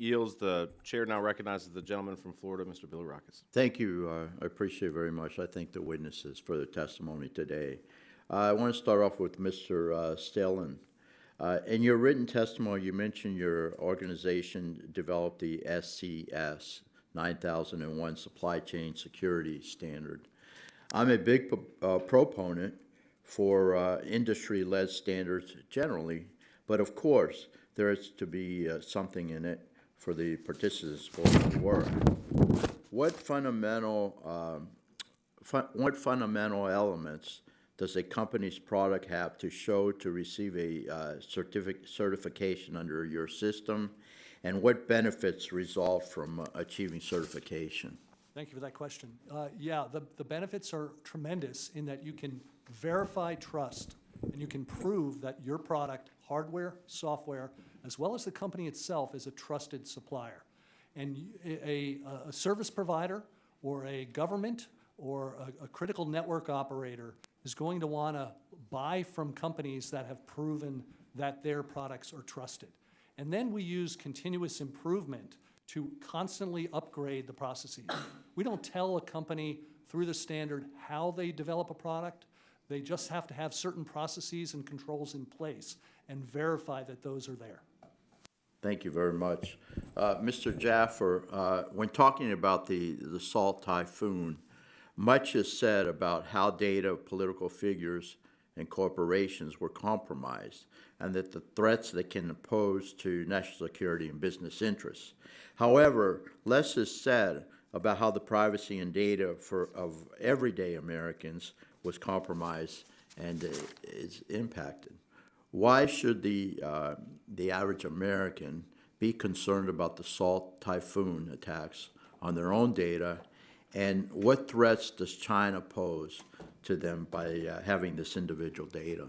yields. The chair now recognizes the gentleman from Florida, Mr. Bilirakis. Thank you. I appreciate it very much. I thank the witnesses for their testimony today. I want to start off with Mr. Stelin. In your written testimony, you mentioned your organization developed the SCS 9001 Supply Chain Security Standard. I'm a big proponent for industry-led standards generally, but of course, there is to be something in it for the participants to work. What fundamental elements does a company's product have to show to receive a certification under your system, and what benefits result from achieving certification? Thank you for that question. Yeah, the benefits are tremendous in that you can verify trust and you can prove that your product, hardware, software, as well as the company itself, is a trusted supplier. And a service provider or a government or a critical network operator is going to want to buy from companies that have proven that their products are trusted. And then we use continuous improvement to constantly upgrade the processes. We don't tell a company through the standard how they develop a product. They just have to have certain processes and controls in place and verify that those are there. Thank you very much. Mr. Jaffer, when talking about the Salt Typhoon, much is said about how data of political figures and corporations were compromised and that the threats that can pose to national security and business interests. However, less is said about how the privacy and data of everyday Americans was compromised and is impacted. Why should the average American be concerned about the Salt Typhoon attacks on their own data, and what threats does China pose to them by having this individual data?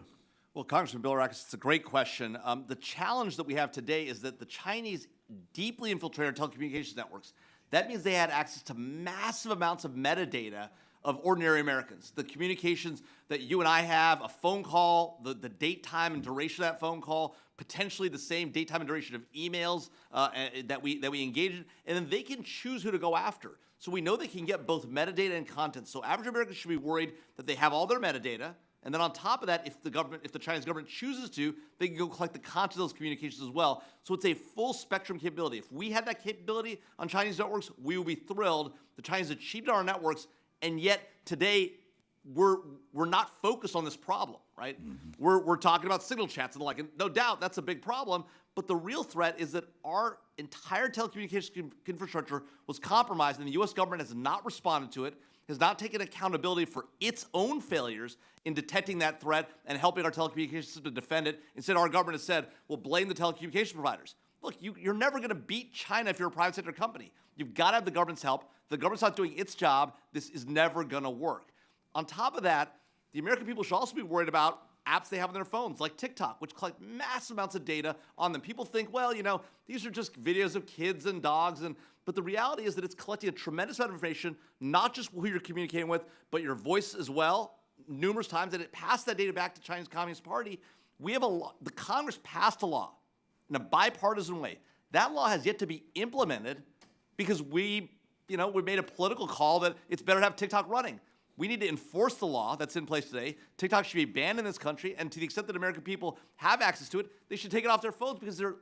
Well, Congressman Bilirakis, it's a great question. The challenge that we have today is that the Chinese deeply infiltrated our telecommunications networks. That means they had access to massive amounts of metadata of ordinary Americans. The communications that you and I have, a phone call, the date, time, and duration of that phone call, potentially the same date, time, and duration of emails that we engage in, and then they can choose who to go after. So we know they can get both metadata and content. So average Americans should be worried that they have all their metadata, and then on top of that, if the Chinese government chooses to, they can go collect the content of those communications as well. So it's a full spectrum capability. If we had that capability on Chinese networks, we would be thrilled. The Chinese achieved our networks, and yet today we're not focused on this problem, right? Mm-hmm. We're talking about signal chats and the like, and no doubt that's a big problem. But the real threat is that our entire telecommunications infrastructure was compromised, and the U.S. government has not responded to it, has not taken accountability for its own failures in detecting that threat and helping our telecommunications system to defend it. Instead, our government has said, well, blame the telecommunications providers. Look, you're never going to beat China if you're a private sector company. You've got to have the government's help. The government's not doing its job. This is never going to work. On top of that, the American people should also be worried about apps they have on their phones, like TikTok, which collect massive amounts of data on them. People think, well, these are just videos of kids and dogs, but the reality is that it's collecting a tremendous amount of information, not just who you're communicating with, but your voice as well, numerous times, and it passed that data back to the Chinese Communist Party. We have the Congress passed a law in a bipartisan way. That law has yet to be implemented because we made a political call that it's better to have TikTok running. We need to enforce the law that's in place today. TikTok should be banned in this country, and to the extent that American people have access to it, they should take it off their phones because they're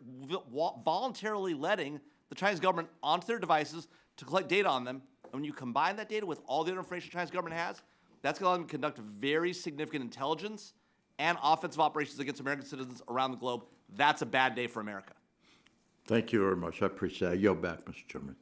voluntarily letting the Chinese government onto their devices to collect data on them. And when you combine that data with all the other information the Chinese government has, that's going to allow them to conduct very significant intelligence and offensive operations against American citizens around the globe. That's a bad day for America. Thank you very much. I appreciate it. I yield back, Mr. Chairman.